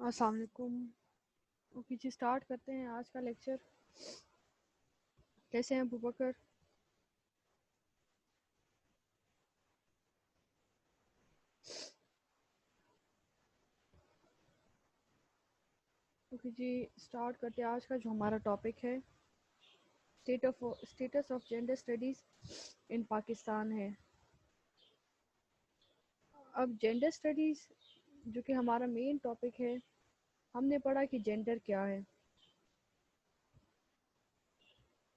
السلام علیکم. اوکے جی اسٹارٹ کرتے ہیں آج کا لیکچر. کیسے ہیں ابو بکر؟ اوکے جی اسٹارٹ کرتے ہیں. آج کا جو ہمارا ٹاپک ہے اسٹیٹس آف جینڈر اسٹڈیز ان پاکستان ہے. اب جینڈر اسٹڈیز جو کہ ہمارا مین ٹاپک ہے، ہم نے پڑھا کہ جینڈر کیا ہے.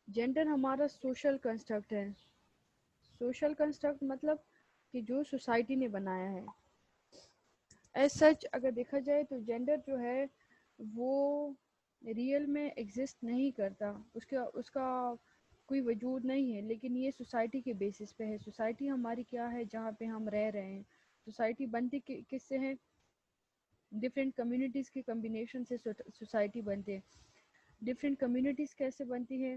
جینڈر ہمارا سوشل کنسٹرکٹ ہے. سوشل کنسٹرکٹ مطلب کہ جو سوسائٹی نے بنایا ہے. ایز سچ اگر دیکھا جائے تو جینڈر جو ہے وہ ریئل میں ایگزسٹ نہیں کرتا، اس کا کوئی وجود نہیں ہے، لیکن یہ سوسائٹی کے بیسس پہ ہے. سوسائٹی ہماری کیا ہے جہاں پہ ہم رہ رہے ہیں. سوسائٹی بنتی کس سے ہے؟ ڈفرینٹ کمیونٹیز کے کمبینیشن سے سوسائٹی بنتے ہیں. ڈفرینٹ کمیونٹیز کیسے بنتی ہے؟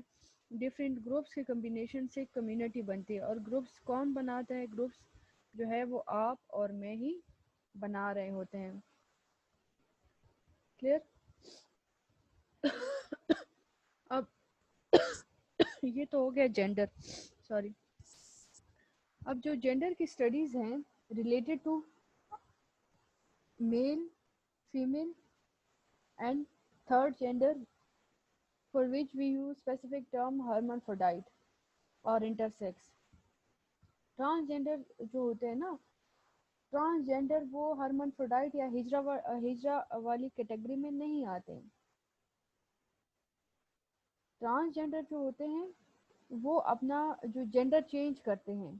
ڈفرینٹ گروپس کے کمبینیشن سے کمیونٹی بنتی ہے. اور گروپس کون بناتا ہے؟ گروپس جو ہے وہ آپ اور میں ہی بنا رہے ہوتے ہیں. کلیئر؟ اب یہ تو ہو گیا جینڈر. سوری. اب جو جینڈر کی اسٹڈیز ہیں related to male, female and third gender for which we use specific term hermaphrodite اور intersex. ٹرانسجینڈر جو ہوتے ہیں نا، ٹرانسجینڈر وہ ہرمنفروڈائٹ یا ہجرا والی کیٹیگری میں نہیں آتے. ٹرانسجینڈر جو ہوتے ہیں وہ اپنا جو جینڈر چینج کرتے ہیں،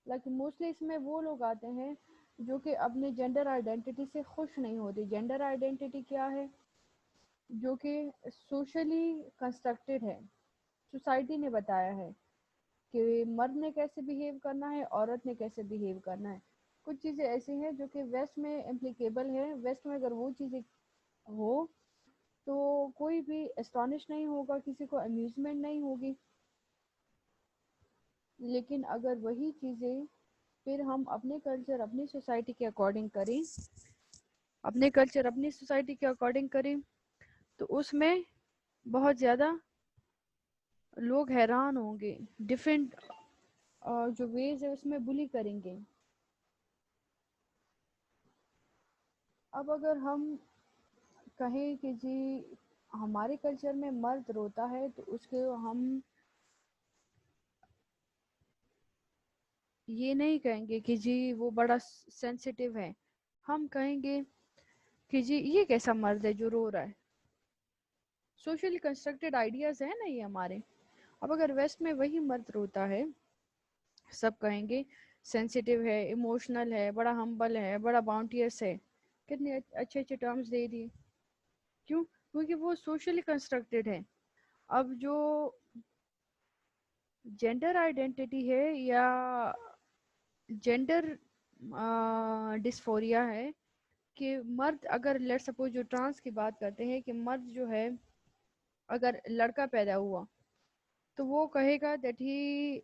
لیکن موسٹلی اس میں وہ لوگ آتے ہیں جو کہ اپنے جینڈر آئیڈینٹی سے خوش نہیں ہوتے. جینڈر آئیڈینٹی کیا ہے؟ جو کہ سوشلی کنسٹرکٹیڈ ہے. سوسائٹی نے بتایا ہے کہ مرد نے کیسے بیہیو کرنا ہے، عورت نے کیسے بیہیو کرنا ہے. کچھ چیزیں ایسی ہیں جو کہ ویسٹ میں امپلیکیبل ہے. ویسٹ میں اگر وہ چیزیں ہو تو کوئی بھی اسٹانش نہیں ہوگا، کسی کو امیوزمنٹ نہیں ہوگی. لیکن اگر وہی چیزیں پھر ہم اپنے کلچر اپنی سوسائٹی کے اکارڈنگ کریں تو اس میں بہت زیادہ لوگ حیران ہوں گے. ڈفرینٹ جو ویز ہے اس میں بلی کریں گے. اب اگر ہم کہیں کہ جی ہمارے کلچر میں مرد روتا ہے تو اس کے ہم یہ نہیں کہیں گے کہ جی وہ بڑا سینسیٹیو ہے. ہم کہیں گے کہ جی یہ کیسا مرد ہے جو رو رہا ہے. سوشلی کنسٹرکٹیڈ آئیڈیاز ہیں نا یہ ہمارے. اب اگر ویسٹ میں وہی مرد روتا ہے، سب کہیں گے سینسیٹیو ہے، ایموشنل ہے، بڑا ہمبل ہے، بڑا باؤنٹیس ہے. کتنے اچھے اچھے ٹرمز دے دیے. کیوں؟ کیونکہ وہ سوشلی کنسٹرکٹیڈ ہے. اب جو جینڈر آئیڈینٹی ہے یا جینڈر ڈسفوریا ہے کہ مرد اگر لیٹ سپوز جو ٹرانس کی بات کرتے ہیں کہ مرد جو ہے اگر لڑکا پیدا ہوا تو وہ کہے گا that he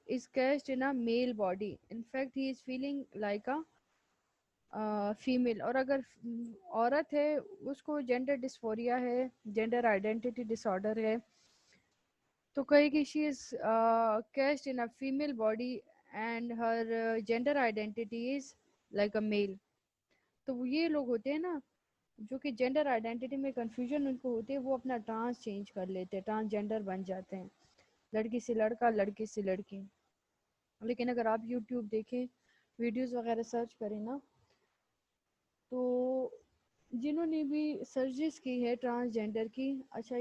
is cast in a male body, in fact he is feeling like a female. اور اگر عورت ہے اس کو جینڈر ڈسفوریا ہے، جینڈر آئیڈینٹی ڈس آرڈر ہے، تو کہے گی she is cast in a female body and her gender identity is like a male. تو یہ لوگ ہوتے ہیں نا جو کہ جینڈر آئیڈینٹی میں کنفیوژن ان کو ہوتی ہے، وہ اپنا ٹرانس چینج کر لیتے ہیں، ٹرانسجینڈر بن جاتے ہیں، لڑکی سے لڑکا، لڑکی سے لڑکی. لیکن اگر آپ یوٹیوب دیکھیں، ویڈیوز وغیرہ سرچ کریں نا، تو جنہوں نے بھی سرجریز کی ہے ٹرانسجینڈر کی، اچھا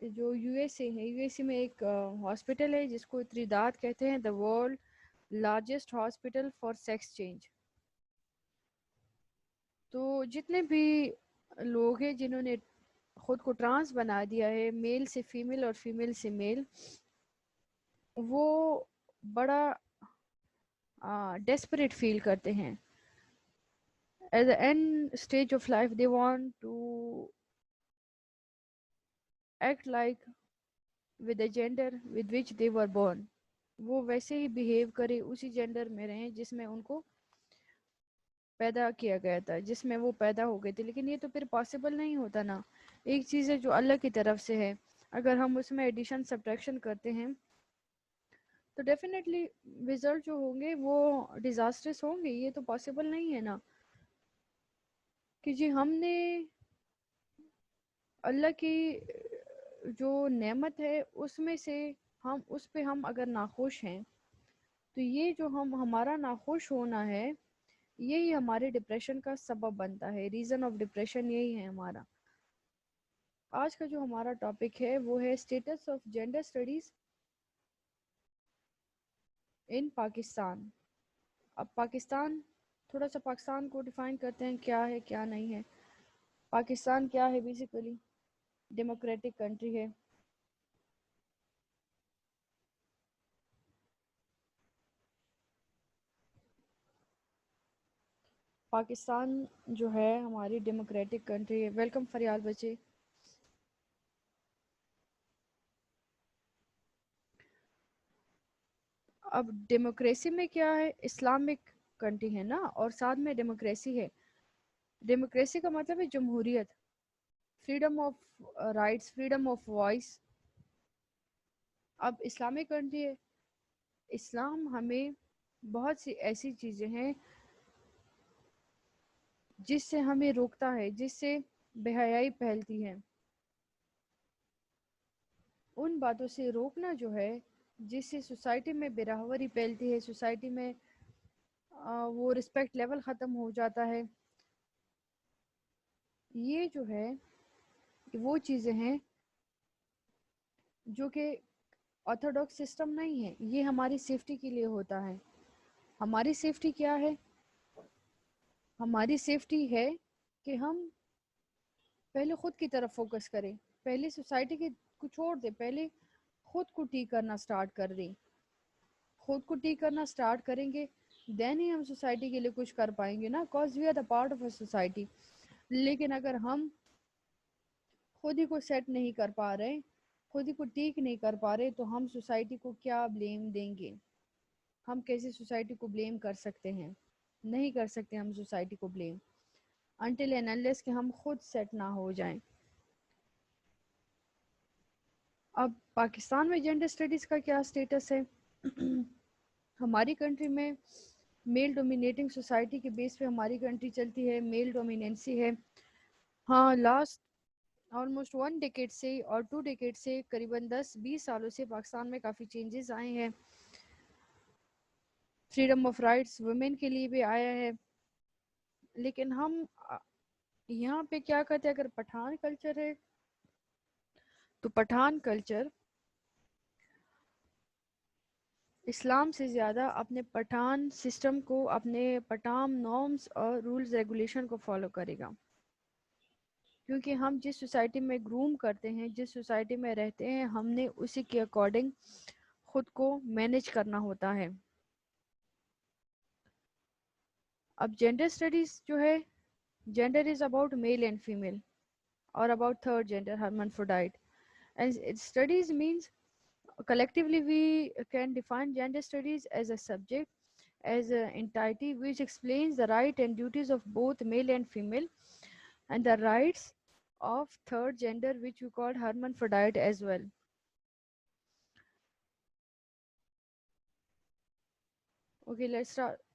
جو یو ایس اے ہے، یو ایس اے میں ایک ہاسپٹل ہے جس کو تریداد کہتے ہیں، the world largest hospital for sex change. تو جتنے بھی لوگ ہیں جنہوں نے خود کو ٹرانس بنا دیا ہے، میل سے فیمیل اور فیمیل سے میل، وہ بڑا ڈیسپریٹ فیل کرتے ہیں. At the end stage of life they want to act like with the gender with which they were born. وہ ویسے ہی بیہیو کرے، اسی جینڈر میں رہیں جس میں ان کو پیدا کیا گیا تھا، جس میں وہ پیدا ہو گئے تھے، لیکن یہ تو پھر پاسبل نہیں ہوتا نا. ایک چیز ہے جو اللہ کی طرف سے ہے، اگر ہم اس میں ایڈیشن سبٹریکشن کرتے ہیں تو ڈیفینیٹلی رزلٹ جو ہوں گے وہ ڈیزاسٹرس ہوں گے. یہ تو پاسبل نہیں ہے نا کہ جی ہم نے اللہ کی جو نعمت ہے اس میں سے اس پہ ہم اگر ناخوش ہیں تو یہ جو ہمارا ناخوش ہونا ہے یہی ہمارے ڈپریشن کا سبب بنتا ہے. ریزن آف ڈپریشن یہی ہے ہمارا. آج کا جو ہمارا ٹاپک ہے وہ ہے اسٹیٹس آف جینڈر اسٹڈیز ان پاکستان. اب پاکستان، تھوڑا سا پاکستان کو ڈیفائن کرتے ہیں کیا ہے کیا نہیں ہے. پاکستان کیا ہے؟ بیسیکلی ڈیموکریٹک کنٹری ہے. پاکستان جو ہے ہماری ڈیموکریٹک کنٹری ہے. ویلکم فریال بچے. اب ڈیموکریسی میں کیا ہے؟ اسلامک کنٹری ہے نا، اور ساتھ میں ڈیموکریسی ہے. ڈیموکریسی کا مطلب ہے جمہوریت، freedom of rights, freedom of voice. اب اسلامک کنٹری ہے. اسلام ہمیں بہت سی ایسی چیزیں ہیں جس سے ہمیں روکتا ہے، جس سے بے حیائی پھیلتی ہے. ان باتوں سے روکنا جو ہے جس سے سوسائٹی میں بے پھیلتی ہے، سوسائٹی میں وہ رسپیکٹ لیول ختم ہو جاتا ہے. یہ جو ہے وہ چیزیں ہیں جو کہ آرتھوڈاکس سسٹم نہیں ہے. یہ ہماری سیفٹی کے لیے ہوتا ہے. ہماری سیفٹی کیا ہے؟ ہماری سیفٹی ہے کہ ہم پہلے خود کی طرف فوکس کریں، پہلے سوسائٹی کو چھوڑ دیں، پہلے خود کو ٹھیک کرنا سٹارٹ کر دیں. خود کو ٹھیک کرنا سٹارٹ کریں گے دین ہی ہم سوسائٹی کے لیے کچھ کر پائیں گے نا، cause we are the part of a society. لیکن اگر ہم خود ہی کو سیٹ نہیں کر پا رہے، خود ہی کو ٹھیک نہیں کر پا رہے، تو ہم سوسائٹی کو کیا بلیم دیں گے؟ ہم کیسے سوسائٹی کو بلیم کر سکتے ہیں؟ نہیں کر سکتے ہم سوسائٹی کو بلیم until and unless کہ ہم خود سیٹ نہ ہو جائیں. اب پاکستان میں جینڈر اسٹڈیز کا کیا سٹیٹس ہے؟ ہماری کنٹری میں میل ڈومینیٹنگ سوسائٹی کے بیس پہ ہماری کنٹری چلتی ہے، میل ڈومیننسی ہے. ہاں، لاسٹ آلموسٹ 1 ڈیکیڈ سے اور 2 ڈیکیڈ سے قریباً 10-20 سالوں سے پاکستان میں کافی چینجز آئے ہیں. فریڈم آف رائٹس ویمن کے لیے بھی آیا ہے. لیکن ہم یہاں پہ کیا کرتے ہیں؟ اگر پٹھان کلچر ہے تو پٹھان کلچر اسلام سے زیادہ اپنے پٹھان سسٹم کو، اپنے پٹھان نارمز اور رولز ریگولیشن کو فالو کرے گا. کیونکہ ہم جس سوسائٹی میں گروم کرتے ہیں، جس سوسائٹی میں رہتے ہیں، ہم نے اسی کے اکارڈنگ خود کو مینیج کرنا ہوتا ہے. اب جینڈر اسٹڈیز جو ہے، gender is about male and female اور about third gender hermaphrodite. And studies means collectively we can define gender studies as a subject, as an entity which explains the right and duties of both male and female, and the rights of third gender, which we call hermaphrodite as well. Okay, let's start.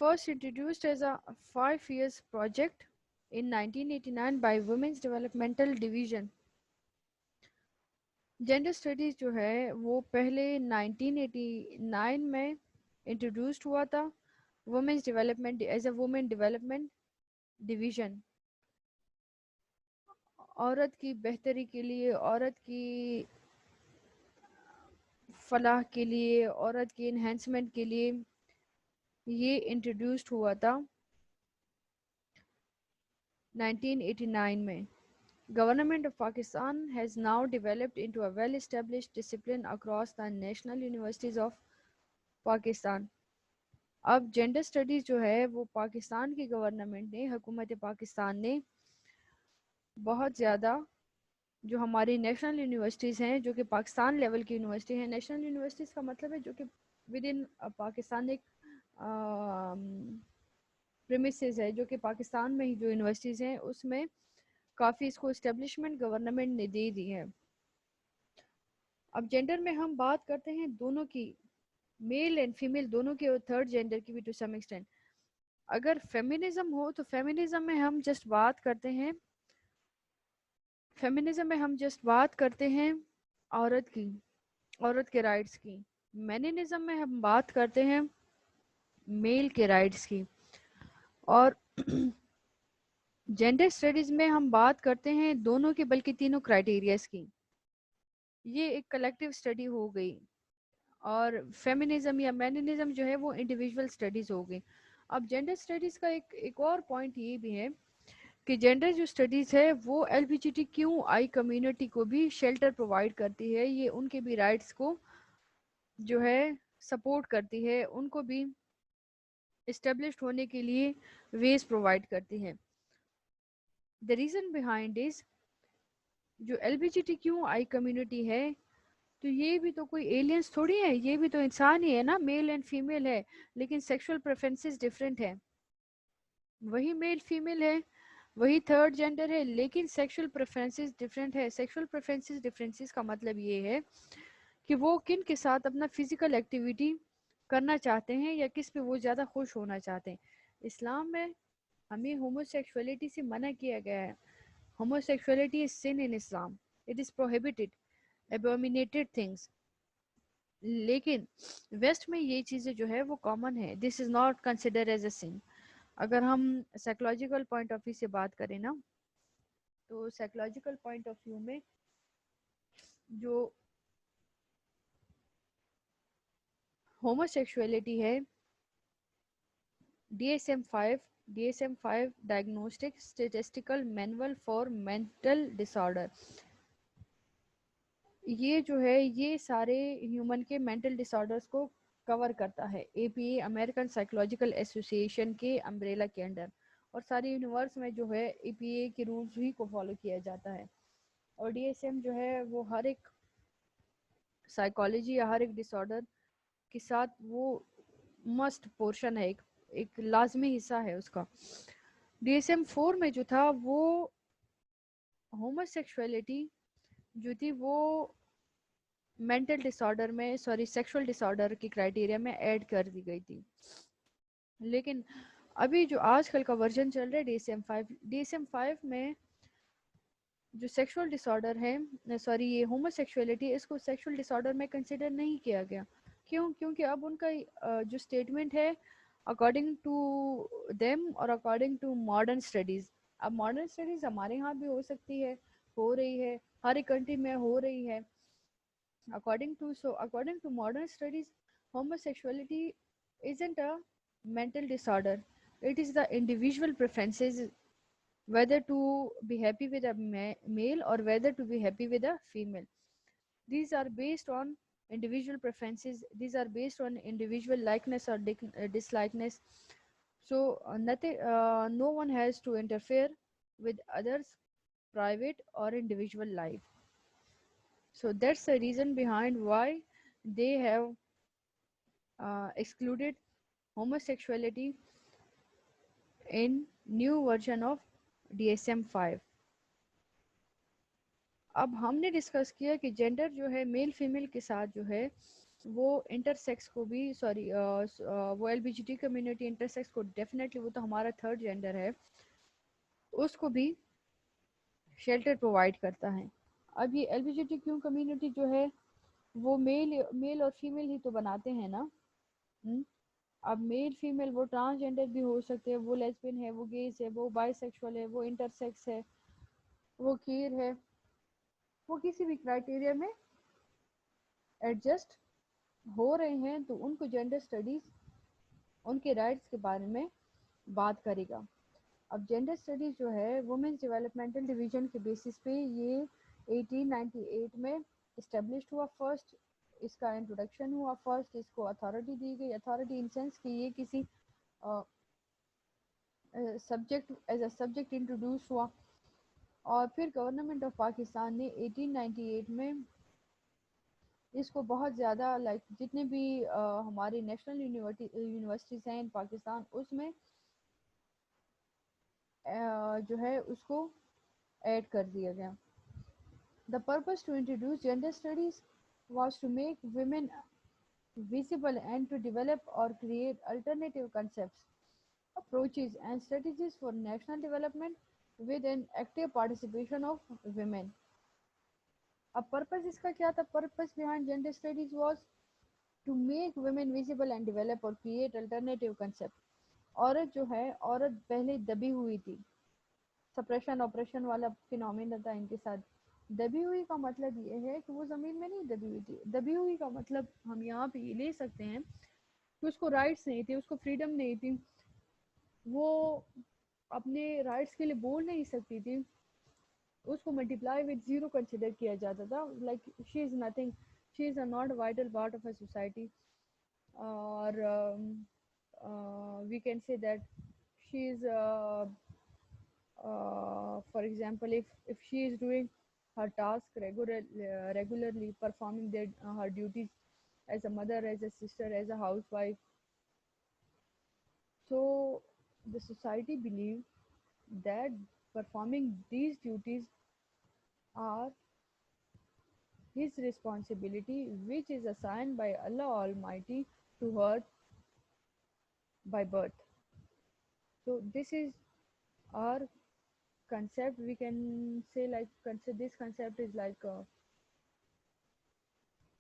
First introduced as a 5 years project in 1989 by Women's Developmental Division. Gender studies جو ہے وہ پہلے 1989 میں introduced ہوا تھا women's development as a women development division. عورت کی بہتری کے لیے، عورت کی فلاح کے لیے، عورت کی انہینسمنٹ کے لیے یہ انٹروڈیوسڈ ہوا تھا 1989 میں. Government of Pakistan has now developed into a well-established discipline across the national universities of Pakistan. اب جینڈر اسٹڈیز جو ہے وہ پاکستان کی گورنمنٹ نے، حکومت پاکستان نے بہت زیادہ جو ہماری نیشنل یونیورسٹیز ہیں، جو کہ پاکستان لیول کی یونیورسٹی ہیں. نیشنل یونیورسٹیز کا مطلب ہے جو کہ ود ان پاکستان ایک پریمیسز ہے جو کہ پاکستان میں ہی جو یونیورسٹیز ہیں اس میں کافی اس کو اسٹیبلشمنٹ گورنمنٹ نے دے دی ہے. اب جینڈر میں ہم بات کرتے ہیں دونوں کی, میل اینڈ فیمیل دونوں کے, اور تھرڈ جینڈر کی بھی ٹو سم ایکسٹینٹ. اگر فیمینزم ہو تو فیمینزم میں ہم جسٹ بات کرتے ہیں, فیمینزم میں ہم جسٹ بات کرتے ہیں عورت کی, عورت کے رائٹس کی. مینینزم میں ہم بات کرتے ہیں میل کے رائٹس کی. اور جینڈر اسٹڈیز میں ہم بات کرتے ہیں دونوں کے بلکہ تینوں کرائٹیریاز کی. یہ ایک کلیکٹیو اسٹڈی ہو گئی. اور فیمینزم یا مینینزم جو ہے وہ انڈیویجول اسٹڈیز ہو گئی. اب جینڈر اسٹڈیز کا ایک اور پوائنٹ یہ بھی ہے کہ جینڈر جو اسٹڈیز ہے وہ ایل بی جی ٹی کیو آئی کمیونٹی کو بھی شیلٹر پرووائڈ کرتی ہے. یہ ان کے بھی رائٹس کو جو ہے سپورٹ کرتی ہے, ان کو بھی اسٹیبلشڈ ہونے کے لیے ویز پرووائڈ کرتی ہے. دا ریزن بیہائنڈ از جو ایل بی جی ٹی کیو آئی کمیونٹی ہے تو یہ بھی تو کوئی ایلینس تھوڑی ہے, یہ بھی تو انسان ہی ہے نا, میل اینڈ فیمیل ہے, لیکن سیکشل پریفرنسز ڈفرینٹ ہے. وہی میل فیمیل ہے, وہی تھرڈ جینڈر ہے, لیکن سیکشل پریفرنسز ڈفرینٹ ہے. سیکشل پریفرنسز ڈفرینسز کا مطلب یہ ہے کہ وہ کن کے ساتھ اپنا فزیکل ایکٹیویٹی کرنا چاہتے ہیں یا کس پہ وہ زیادہ خوش ہونا چاہتے ہیں. اسلام میں ہمیں ہومو سیکشولیٹی سے منع کیا گیا ہے. homosexuality is sin in Islam. It is prohibited, abominated things. لیکن ویسٹ میں یہ چیزیں جو ہے وہ کامن ہے. This is not consider as a sin. اگر ہم سائیکولوجیکل پوائنٹ آف ویو سے بات کریں نا تو سائیکولوجیکل پوائنٹ آف ویو میں جو ہوموسیکشولیٹی ہے, DSM-5 Diagnostic Statistical Manual for Mental Disorder, یہ جو ہے یہ سارے ہیومن کے مینٹل ڈس آرڈرس کو کور کرتا ہے. APA امریکن سائیکولوجیکل ایسوسی ایشن کے امبریلا کے انڈر, اور ساری یونیورس میں جو ہے APA کے رولز ہی کو فالو کیا جاتا ہے. اور DSM جو ہے وہ ہر ایک سائیکالوجی یا ہر ایک ڈس آرڈر کے ساتھ وہ مسٹ پورشن ہے, ایک لازمی حصہ ہے اس کا. DSM-4 میں جو تھا وہ ہوموسیکشولیٹی جو تھی وہ مینٹل ڈس آرڈر میں سیکشول ڈس آرڈر کی کرائٹیریا میں ایڈ کر دی گئی تھی. لیکن ابھی جو آج کل کا ورژن چل رہا ہے DSM-5 میں جو سیکشول ڈس آرڈر ہے, یہ ہوموسیکشولیٹی, اس کو سیکشول ڈس آرڈر میں کنسیڈر نہیں کیا گیا. کیوں؟ کیونکہ اب ان کا جو اسٹیٹمنٹ ہے اکارڈنگ ٹو دیم اور اکارڈنگ ٹو ماڈرن اسٹڈیز, اب ماڈرن اسٹڈیز ہمارے یہاں بھی ہو سکتی ہے, ہو رہی ہے, ہر ایک کنٹری میں ہو رہی ہے. according to modern studies, homosexuality isn't a mental disorder. It is the individual preferences whether to be happy with a male or whether to be happy with a female. These are based on individual preferences. These are based on individual likeness or dislikeness. So no one has to interfere with others' private or individual life. So that's the reason behind why they have excluded homosexuality in new version of DSM-5. اب ہم نے discuss کیا کہ gender جو ہے male female کے ساتھ جو ہے وہ انٹرسیکس کو بھی وہ L B G T community intersex کو ڈیفینیٹلی, وہ تو ہمارا تھرڈ جینڈر ہے, اس کو بھی شیلٹر پرووائڈ کرتا ہے. اب یہ L B G T Q community جو ہے وہ میل اور فیمیل ہی تو بناتے ہیں نا. اب میل فیمیل وہ ٹرانسجینڈر بھی ہو سکتے ہیں, وہ لیسبین ہے, وہ گیز ہے, وہ بائی سیکشول ہے, وہ انٹرسیکس ہے, وہ کیئر ہے, وہ کسی بھی کرائٹیریا میں ایڈجسٹ ہو رہے ہیں, تو ان کو جینڈر اسٹڈیز ان کے رائٹس کے بارے میں بات کرے گا. اب جینڈر اسٹڈیز جو ہے وومنس ڈیولپمنٹل ڈویژن کے بیسس پہ یہ 1898 میں اسٹیبلشڈ ہوا. فرسٹ اس کا انٹروڈکشن ہوا, فرسٹ اس کو اتھارٹی دی گئی. اتھارٹی ان سینس کہ یہ کسی subject as a subject introduce ہوا. اور پھر گورنمنٹ آف پاکستان نے 1898 میں اس کو بہت زیادہ لائک جتنے بھی ہماری نیشنل یونیورسٹیز ہیں ان پاکستان اس میں جو ہے اس کو ایڈ کر دیا گیا. The purpose to introduce gender studies was to make women visible and to develop or create alternative concepts, approaches, and strategies for national development with an active participation of women. اب purpose اس کا کیا تھا؟ purpose behind gender studies was to make women visible and develop or create alternative concept. عورت جو ہے عورت پہلے دبی ہوئی تھی، سپریشن آپریشن والا فینومینا تھا ان کے ساتھ. دبی ہوئی کا مطلب یہ ہے کہ وہ زمین میں نہیں دبی ہوئی تھی. دبی ہوئی کا مطلب ہم یہاں پہ یہ لے سکتے ہیں کہ اس کو رائٹس نہیں تھی، اس کو فریڈم نہیں تھی، وہ اپنے رائٹس کے لیے بول نہیں سکتی تھی. اس کو ملٹیپلائی وتھ زیرو کنسیڈر کیا جاتا تھا. Like she is nothing, she is a not vital part of a society. اور we can say that she is for example, if she is doing her task regularly performing her duties as a mother, as a sister, as a housewife, so the society believes that performing these duties are his responsibility, which is assigned by Allah Almighty to her by birth. So this is our concept. We can say like this concept is like a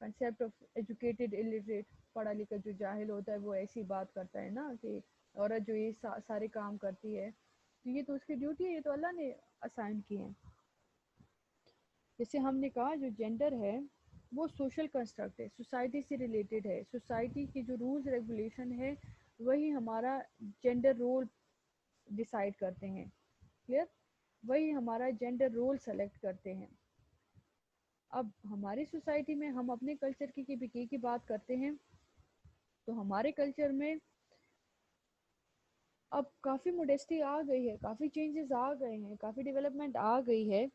concept of educated illiterate. پڑھا لکھا جو جاہل ہوتا ہے وہ ایسی بات کرتا ہے نا کہ عورت جو یہ سارے کام کرتی ہے تو یہ تو اس کی ڈیوٹی ہے، یہ تو اللہ نے اسائن کی ہے. جیسے ہم نے کہا جو جینڈر ہے وہ سوشل کنسٹرکٹ ہے، سوسائٹی سے ریلیٹڈ ہے. سوسائٹی کی جو رولز ریگولیشن ہے وہی ہمارا جینڈر رول ڈیسائیڈ کرتے ہیں. کلیئر؟ وہی ہمارا جینڈر رول سلیکٹ کرتے ہیں. اب ہماری سوسائٹی میں ہم اپنے کلچر کی بات کرتے ہیں تو ہمارے کلچر میں اب کافی موڈیسٹی آ گئی ہے، کافی چینجز آ گئے ہیں، کافی ڈیولپمنٹ آ گئی ہے.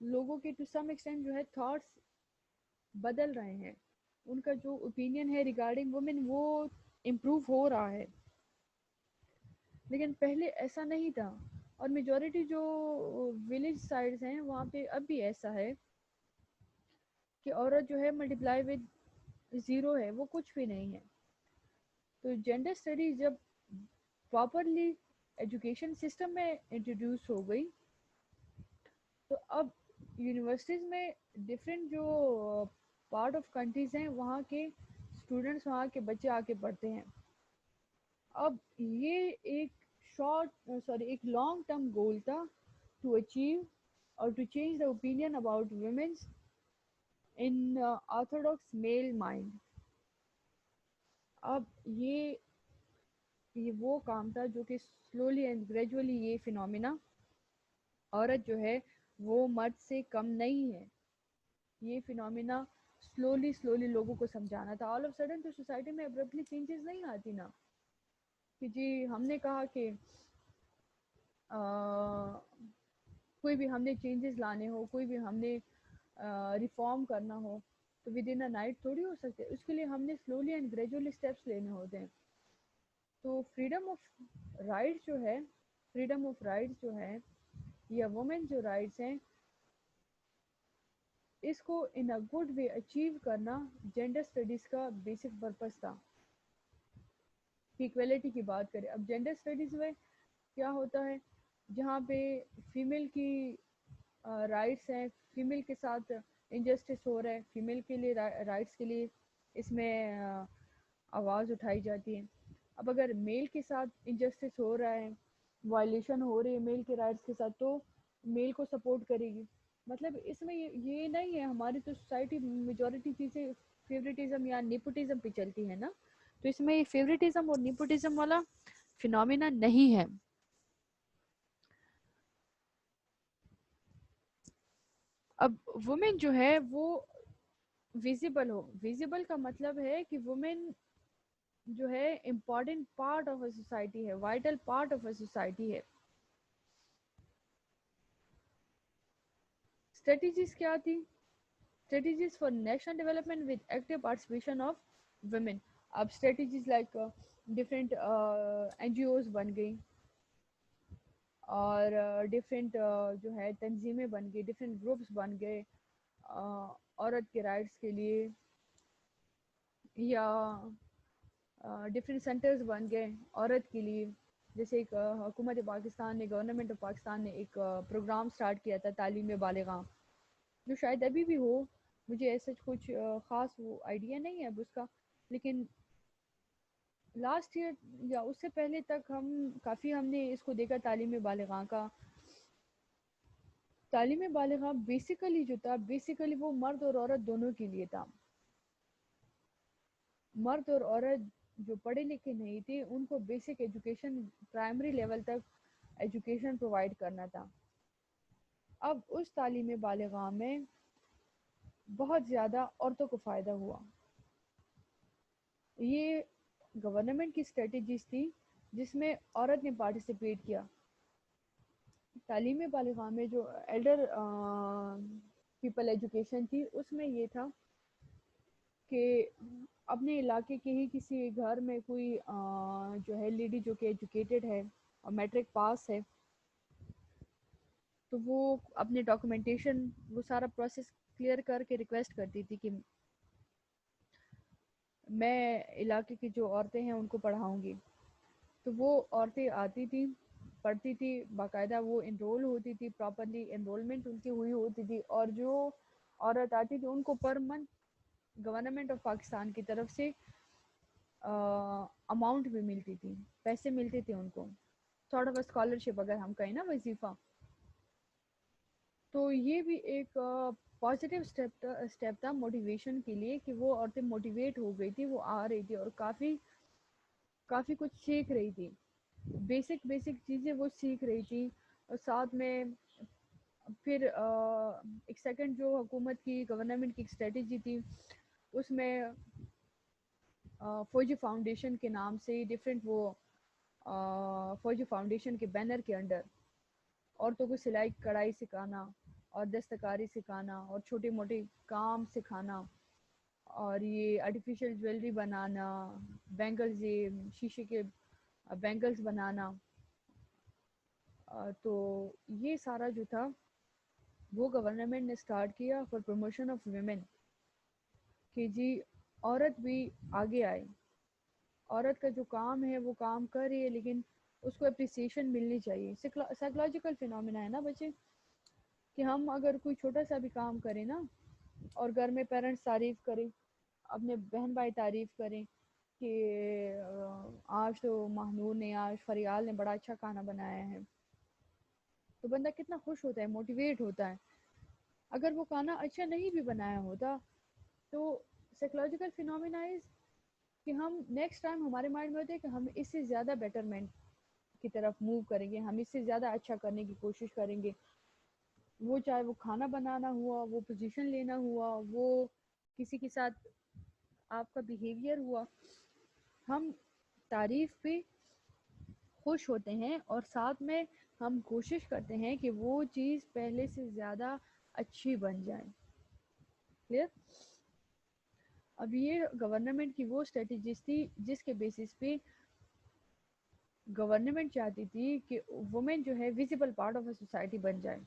لوگوں کے ٹو سم ایکسٹینٹ جو ہے تھاٹس بدل رہے ہیں، ان کا جو اوپینین ہے ریگارڈنگ وومن وہ امپروو ہو رہا ہے. لیکن پہلے ایسا نہیں تھا. اور میجورٹی جو ولیج سائڈز ہیں وہاں پہ اب بھی ایسا ہے کہ عورت جو ہے ملٹیپلائی ود زیرو ہے، وہ کچھ بھی نہیں ہے. تو جینڈر اسٹڈیز جب پراپرلی ایجوکیشن سسٹم میں انٹروڈیوس ہو گئی تو اب یونیورسٹیز میں ڈفرینٹ جو پارٹ آف کنٹریز ہیں وہاں کے اسٹوڈنٹس، وہاں کے بچے آ کے پڑھتے ہیں. اب یہ ایک لانگ ٹرم گول تھا ٹو اچیو اور to change the opinion about women's in orthodox male mind. اب یہ وہ کام تھا جو کہ سلولی اینڈ گریجولی یہ فینومینا عورت جو ہے وہ مرد سے کم نہیں ہے، یہ فینومینا سلولی لوگوں کو سمجھانا تھا. آل آف سڈن تو سوسائٹی میں ابرپٹلی چینجز نہیں آتی نا کہ جی ہم نے کہا کہ کوئی بھی ہم نے چینجز لانے ہو، کوئی بھی ہم نے ریفارم کرنا ہو تو ود ان اے نائٹ تھوڑی ہو سکتے. اس کے لیے ہم نے سلولی اینڈ گریجولی اسٹیپس لینے ہوتے ہیں. تو فریڈم آف رائٹس جو ہے، فریڈم آف رائٹس جو ہے یا وومن جو رائٹس ہیں اس کو ان اے گڈ وے اچیو کرنا جینڈر اسٹڈیز کا بیسک پرپس تھا. ایکویلٹی کی بات کریں، اب جینڈر اسٹڈیز میں کیا ہوتا ہے جہاں پہ فیمیل کی رائٹس ہیں، فیمیل کے ساتھ انجسٹس ہو رہا ہے، فیمیل کے لیے رائٹس کے لیے اس میں آواز اٹھائی جاتی ہے. اب اگر میل کے ساتھ انجسٹس ہو رہا ہے، وائلیشن ہو رہی ہے میل کے رائٹس کے ساتھ تو میل کو سپورٹ کرے گی. مطلب اس میں یہ نہیں ہے، ہماری تو سوسائٹی میجورٹی چیزیں فیوریٹزم یا نیپوٹزم پہ چلتی ہے نا، تو اس میں یہ فیوریٹزم اور نیپوٹزم والا فینومینا نہیں ہے. اب وومن جو ہے وہ ویزیبل ہو، ویزیبل کا مطلب ہے کہ وومن جو ہے important part of a society ہے، vital part of a society ہے. اسٹریٹجیز کیا تھی؟ strategies for national development with active participation of women. اب strategies like different NGOs بن گئی اور ڈفرینٹ جو ہے تنظیمیں بن گئی, ڈفرینٹ گروپس بن گئے عورت کے رائٹس کے لیے, یا ڈفرینٹ سینٹرز بن گئے عورت کے لیے. جیسے ایک حکومت پاکستان نے, گورنمنٹ آف پاکستان نے ایک پروگرام سٹارٹ کیا تھا تعلیم بالغاں, جو شاید ابھی بھی ہو, مجھے ایسا کچھ خاص وہ آئیڈیا نہیں ہے اب اس کا, لیکن لاسٹ ایئر یا اس سے پہلے تک ہم نے اس کو دیکھا تعلیم بالغاں کا. تعلیم بالغاں بیسیکلی جو تھا, بیسیکلی وہ مرد اور عورت دونوں کے لیے تھا. مرد اور عورت جو پڑھے لکھے نہیں تھے ان کو بیسک ایجوکیشن پرائمری لیول تک ایجوکیشن پرووائڈ کرنا تھا. اب اس تعلیم بالغاں میں بہت زیادہ عورتوں کو فائدہ ہوا. یہ گورنمنٹ کی اسٹریٹجیز تھی جس میں عورت نے پارٹیسپیٹ کیا. تعلیم بالغاں میں جو ایلڈر پیپل ایجوکیشن تھی, اس میں یہ تھا کہ اپنے علاقے کے ہی کسی گھر میں کوئی جو ہے لیڈی جو کہ ایجوکیٹڈ ہے اور میٹرک پاس ہے, تو وہ اپنے ڈاکومنٹیشن وہ سارا پروسیس کلیئر کر کے ریکویسٹ کرتی تھی کہ میں علاقے کی جو عورتیں ہیں ان کو پڑھاؤں گی. تو وہ عورتیں آتی تھیں, پڑھتی تھی, باقاعدہ وہ انرول ہوتی تھی, پراپرلی انرولمنٹ ان کی ہوئی ہوتی تھی, اور جو عورت آتی تھی ان کو per month government of Pakistan کی طرف سے اماؤنٹ بھی ملتی تھی, پیسے ملتے تھے ان کو, تھوڑا بہت اسکالرشپ اگر ہم کہیں نا, وظیفہ. تو یہ بھی ایک پازیٹیو اسٹیپ تھا موٹیویشن کے لیے, کہ وہ عورتیں موٹیویٹ ہو گئی تھی, وہ آ رہی تھی اور کافی کچھ سیکھ رہی تھی, بیسک چیزیں وہ سیکھ رہی تھی. اور ساتھ میں پھر ایک سیکنڈ جو حکومت کی گورنمنٹ کی اسٹریٹجی تھی, اس میں فوجی فاؤنڈیشن کے نام سے ڈفرینٹ وہ فوجی فاؤنڈیشن کے بینر کے انڈر عورتوں کو سلائی کڑھائی سکھانا اور دستکاری سکھانا اور چھوٹے موٹے کام سکھانا, اور یہ آرٹیفیشیل جویلری بنانا, بینگلز, یہ شیشے کے بینگلز بنانا. تو یہ سارا جو تھا وہ گورنمنٹ نے اسٹارٹ کیا فار پروموشن آف ویمن, کہ جی عورت بھی آگے آئے. عورت کا جو کام ہے وہ کام کر رہی ہے, لیکن اس کو اپریسیشن ملنی چاہیے. سائیکولوجیکل فینومینا ہے نا بچے, کہ ہم اگر کوئی چھوٹا سا بھی کام کریں نا, اور گھر میں پیرنٹس تعریف کریں, اپنے بہن بھائی تعریف کریں کہ آج تو ماہنور نے, آج فریال نے بڑا اچھا کھانا بنایا ہے, تو بندہ کتنا خوش ہوتا ہے, موٹیویٹ ہوتا ہے. اگر وہ کھانا اچھا نہیں بھی بنایا ہوتا تو سائیکولوجیکل فینومینا کہ ہم نیکسٹ ٹائم ہمارے مائنڈ میں ہوتے ہیں کہ ہم اس سے زیادہ بیٹرمنٹ کی طرف موو کریں گے, ہم اس سے زیادہ اچھا کرنے کی کوشش کریں گے. وہ چاہے وہ کھانا بنانا ہوا, وہ پوزیشن لینا ہوا, وہ کسی کے ساتھ آپ کا بیہیویئر ہوا, ہم تعریف پہ خوش ہوتے ہیں اور ساتھ میں ہم کوشش کرتے ہیں کہ وہ چیز پہلے سے زیادہ اچھی بن جائے. کلیئر؟ اب یہ گورنمنٹ کی وہ اسٹریٹجیز تھی جس کے بیسس پہ گورنمنٹ چاہتی تھی کہ وومن جو ہے visible part of a society بن جائے.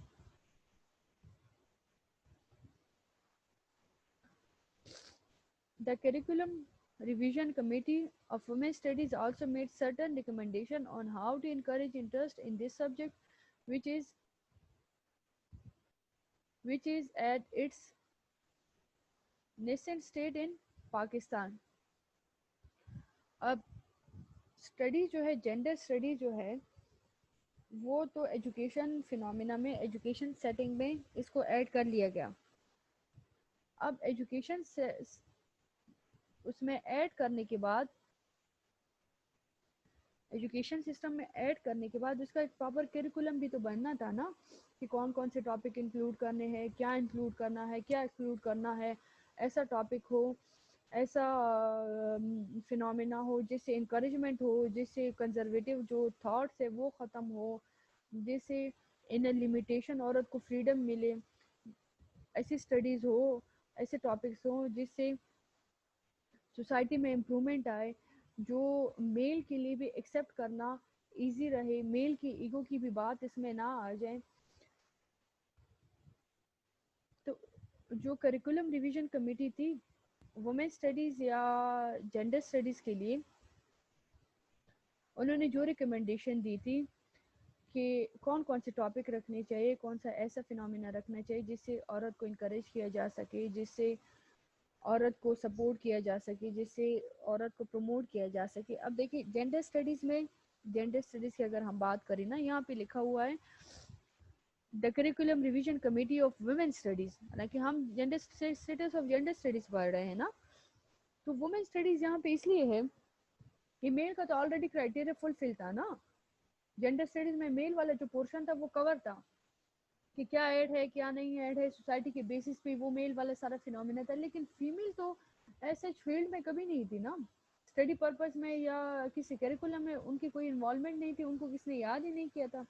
The curriculum revision committee of women studies also made certain recommendations on how to encourage interest in this subject, which is at its nascent state in Pakistan. اب study جو ہے, gender study جو ہے, وہ تو education phenomena میں, education setting میں اس کو ایڈ کر لیا گیا. اب ایجوکیشن سے اس میں ایڈ کرنے کے بعد, ایجوکیشن سسٹم میں ایڈ کرنے کے بعد اس کا ایک پراپر کریکولم بھی تو بننا تھا نا, کہ کون کون سے ٹاپک انکلوڈ کرنے ہیں, کیا انکلوڈ کرنا ہے, کیا ایکسکلوڈ کرنا ہے. ایسا ٹاپک ہو, ایسا فینومینا ہو جس سے انکریجمنٹ ہو, جس سے کنزرویٹیو جو تھاٹس ہے وہ ختم ہو, جس سے ان لمیٹیشن عورت کو فریڈم ملے. ایسی اسٹڈیز ہو ایسے ٹاپکس ہوں جس سے سوسائٹی میں امپرومنٹ آئے، جو میل کے لیے بھی ایکسیپٹ کرنا ایزی رہے، میل کی ایگو کی بھی بات اس میں نہ آ جائے. تو جو کریکولم ریویژن کمیٹی تھی وومن اسٹڈیز یا جینڈر اسٹڈیز کے لیے، انہوں نے جو ریکمنڈیشن دی تھی کہ کون کون سے ٹاپک رکھنے چاہیے، کون سا ایسا فنومینا رکھنا چاہیے جس سے عورت کو انکریج کیا جا سکے، جس سے عورت کو سپورٹ کیا جا سکے، جس سے عورت کو پروموٹ کیا جا سکے. اب دیکھیں جینڈر اسٹڈیز میں، جینڈر اسٹڈیز کی اگر ہم بات کریں نا، یہاں پہ لکھا ہوا ہے the curriculum revision committee of women studies, حالانکہ ہم gender status of gender studies پڑھ رہے ہیں نا. تو وومن اسٹڈیز یہاں پہ اس لیے ہے کہ میل کا تو آلریڈی کرائٹیریا فلفل تھا نا. جینڈر اسٹڈیز میں میل والا جو پورشن تھا وہ کور تھا کہ کیا ایڈ ہے کیا نہیں ایڈ ہے، سوسائٹی کے بیسس پہ وہ میل والا سارا فینومینا تھا. لیکن فیمیل تو ایسے فیلڈ میں کبھی نہیں تھی نا، اسٹڈی پرپز میں یا کسی کریکولم میں ان کی کوئی انوالومنٹ نہیں تھی، ان کو کس نے یاد ہی نہیں کیا تھا.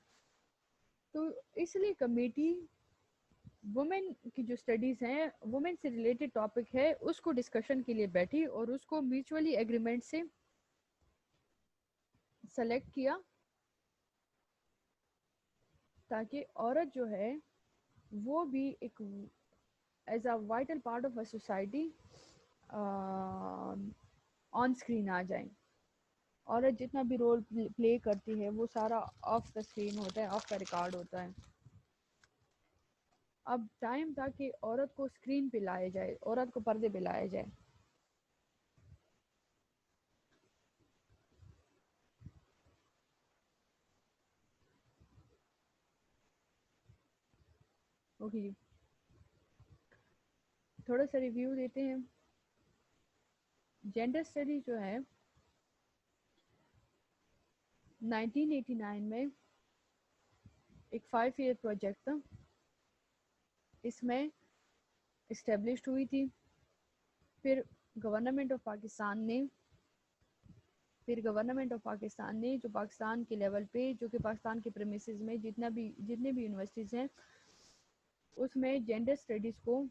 تو اس لیے کمیٹی وومن کی جو اسٹڈیز ہیں، وومن سے ریلیٹڈ ٹاپک ہے، اس کو ڈسکشن کے لیے بیٹھی اور اس کو میوچولی ایگریمنٹ سے سلیکٹ کیا تاکہ عورت جو ہے وہ بھی ایک as a vital part of a society on screen آ جائیں. عورت جتنا بھی رول پلے کرتی ہے وہ سارا آف دا اسکرین ہوتا ہے، آف دا ریکارڈ ہوتا ہے. اب ٹائم تھا کہ عورت کو اسکرین پہ لایا جائے، عورت کو پردے پہ لایا جائے. اوکے جی، تھوڑا سا ریویو دیتے ہیں. جینڈر اسٹڈی جو ہے 1989 میں ایک 5 ایئر پروجیکٹ تھا، اس میں اسٹیبلشڈ ہوئی تھی. پھر گورنمنٹ آف پاکستان نے جو پاکستان کے لیول پہ، جو کہ پاکستان کے پریمیسز میں جتنے بھی یونیورسٹیز ہیں اس میں جینڈر اسٹڈیز کو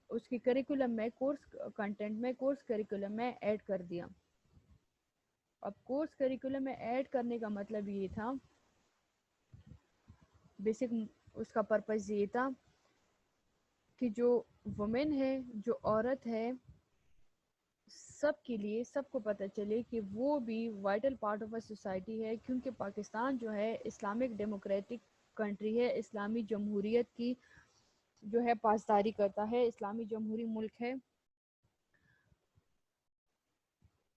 اس کی کریکولم میں، کورس کنٹینٹ میں، کورس کریکولم میں ایڈ کر دیا. اب کورس کریکولم میں ایڈ کرنے کا مطلب یہ تھا، بیسک اس کا پرپس یہ تھا کہ جو وومن ہے، جو عورت ہے، سب کے لیے، سب کو پتہ چلے کہ وہ بھی vital part of a society ہے. کیونکہ پاکستان جو ہے اسلامک ڈیموکریٹک کنٹری ہے، اسلامی جمہوریت کی جو ہے پاسداری کرتا ہے، اسلامی جمہوری ملک ہے.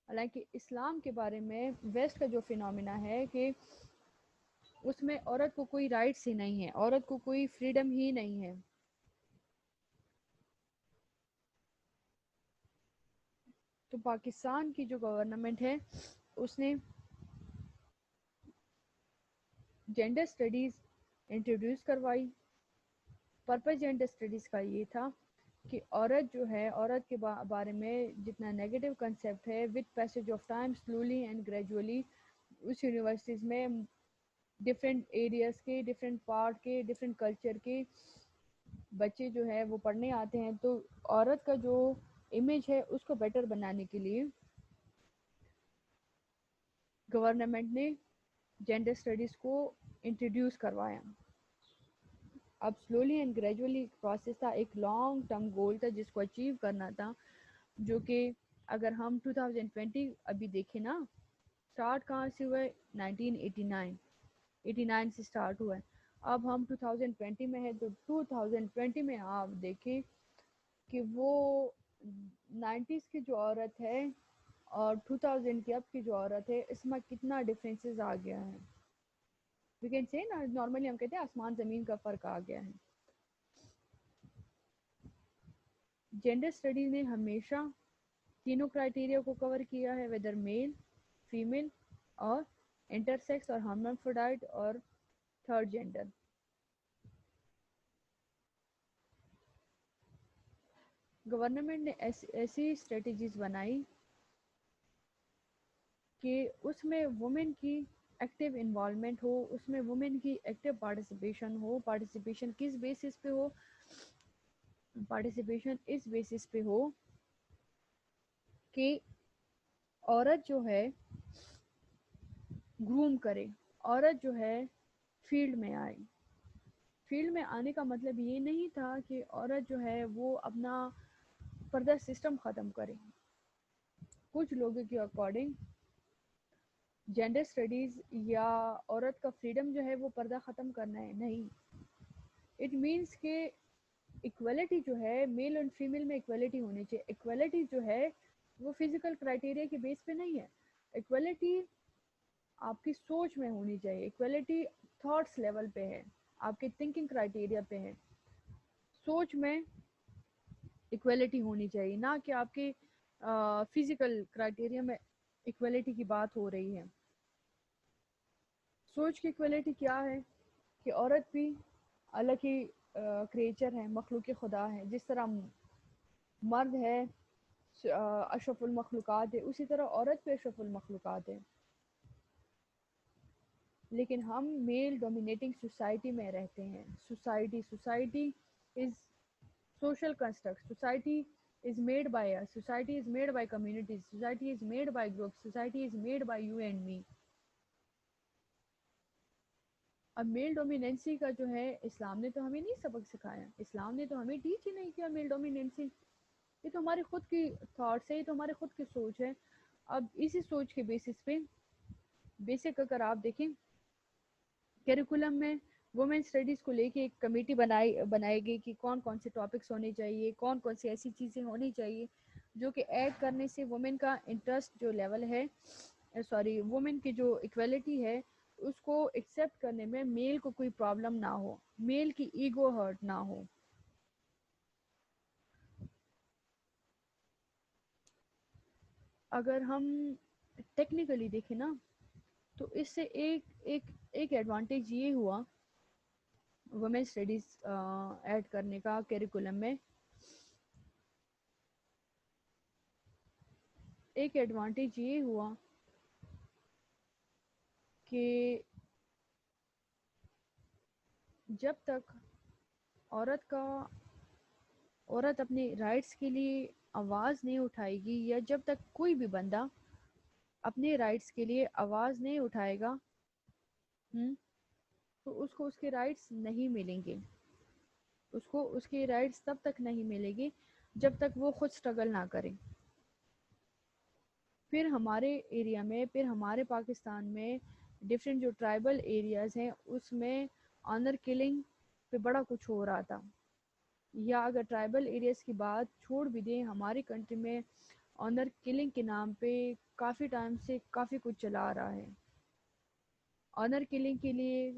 حالانکہ اسلام کے بارے میں ویسٹ کا جو فینومینا ہے کہ اس میں عورت کو کوئی رائٹس ہی نہیں ہے، عورت کو کوئی فریڈم ہی نہیں ہے. تو پاکستان کی جو گورنمنٹ ہے اس نے جینڈر اسٹڈیز انٹروڈیوس کروائی. پرپس جینڈر اسٹڈیز کا یہ تھا کہ عورت جو ہے، عورت کے بارے میں جتنا نیگیٹو کنسیپٹ ہے، with passage of time slowly and gradually اس یونیورسٹیز میں ڈفرینٹ ایریاز کے، ڈفرینٹ پارٹ کے، ڈفرینٹ کلچر کے بچے جو ہے وہ پڑھنے آتے ہیں. تو عورت کا جو امیج ہے اس کو بیٹر بنانے کے لیے گورنمنٹ نے جینڈر اسٹڈیز کو انٹروڈیوس کروایا. اب سلولی اینڈ گریجولی پروسیس تھا، ایک لانگ ٹرم گول تھا جس کو اچیو کرنا تھا. جو کہ اگر ہم 2020 ابھی دیکھیں نا، اسٹارٹ کہاں سے ہوا ہے؟ 1989 سے اسٹارٹ ہوا ہے. اب ہم 2020 میں ہے تو 2020 میں آپ دیکھیں کہ وہ 90s کی جو عورت ہے اور 2000 کی اب کی جو عورت ہے، اس میں کتنا ڈفرینسز آ گیا ہے. وی کین سے نا، نارملی ہم کہتے ہیں آسمان زمین کا فرق آ گیا ہے. جینڈر اسٹڈیز نے ہمیشہ تینوں کرائٹیریا کو کور کیا ہے، ویدر میل، فیمیل اور انٹرسیکس اور ہرمافروڈائٹ اور تھرڈ جینڈر. گورنمنٹ نے ایسی اسٹریٹجیز بنائی کہ اس میں وومن کی ایکٹیو انوالومنٹ ہو، اس میں وومن کی ایکٹیو پارٹیسپیشن ہو. پارٹیسپیشن کس بیسس پہ ہو؟ پارٹیسپیشن اس بیسس پہ ہو کہ عورت جو ہے گروم کرے، عورت جو ہے فیلڈ میں آئے. فیلڈ میں آنے کا مطلب یہ نہیں تھا کہ عورت جو ہے وہ اپنا پردہ سسٹم ختم کرے. کچھ لوگوں کے اکارڈنگ جینڈر اسٹڈیز یا عورت کا فریڈم جو ہے وہ پردہ ختم کرنا ہے، نہیں. اٹ مینس کہ ایکویلٹی جو ہے میل اینڈ فیمیل میں ایکویلٹی ہونی چاہیے. ایکویلٹی جو ہے وہ فزیکل کرائٹیریا کے بیس پہ نہیں ہے. ایکویلٹی آپ کی سوچ میں ہونی چاہیے. ایکویلٹی تھاٹس لیول پہ ہے، آپ کے تھنکنگ کرائٹیریا پہ ہے. سوچ میں ایکویلٹی ہونی چاہیے، نہ کہ آپ کے فزیکل کرائٹیریا میں ایکویلٹی کی بات ہو رہی ہے. سوچ کی ایکویلٹی کیا ہے کہ عورت بھی اللہ کی کریچر ہے، مخلوق خدا ہے. جس طرح مرد ہے اشرف المخلوقات ہے، اسی طرح عورت بھی اشرف المخلوقات ہے. لیکن ہم میل ڈومینیٹنگ سوسائٹی میں رہتے ہیں. Society is social construct. Society is made by us. Society is made by communities. Society is made by groups. Society is made by you and me. اب میل ڈومیننسی کا جو ہے اسلام نے تو ہمیں نہیں سبق سکھایا. اسلام نے تو ہمیں ٹیچ ہی نہیں کیا میل ڈومیننسی. یہ تو ہماری خود کی تھاٹس ہے، یہ تو ہمارے خود کی سوچ ہے. اب اسی سوچ کے بیسس پہ بیسک اگر آپ دیکھیں کیریکولم میں وومن اسٹڈیز کو لے کے ایک کمیٹی بنائے گی کہ کون کون سے ٹاپکس ہونے چاہیے، کون کون سی ایسی چیزیں ہونی چاہیے جو کہ ایڈ کرنے سے وومن کا انٹرسٹ جو لیول ہے وومن کی جو ایکویلٹی ہے اس کو ایکسیپٹ کرنے میں میل کو کوئی پرابلم نہ ہو، میل کی ایگو ہرٹ نہ ہو. اگر ہم ٹیکنیکلی دیکھیں نا تو اس سے ایک ایڈوانٹیج یہ ہوا وومن اسٹڈیز ایڈ کرنے کا کیریکولم میں. ایک ایڈوانٹیج یہ ہوا کہ جب تک عورت اپنے رائٹس کے لیے آواز نہیں اٹھائے گی، یا جب تک کوئی بھی بندہ اپنے رائٹس کے لیے آواز نہیں اٹھائے گا تو اس کو اس کے رائٹس نہیں ملیں گے. اس کو اس کے رائٹس تب تک نہیں ملے گی جب تک وہ خود سٹرگل نہ کرے. پھر ہمارے ایریا میں، پھر ہمارے پاکستان میں ڈفرینٹ جو ٹرائبل ایریاز ہیں اس میں آنر کلنگ پہ بڑا کچھ ہو رہا تھا. یا اگر ٹرائبل ایریاز کی بات چھوڑ بھی دیں، ہماری کنٹری میں آنر کلنگ کے نام پہ کافی ٹائم سے کافی کچھ چلا آ رہا ہے. آنر کلنگ کے لیے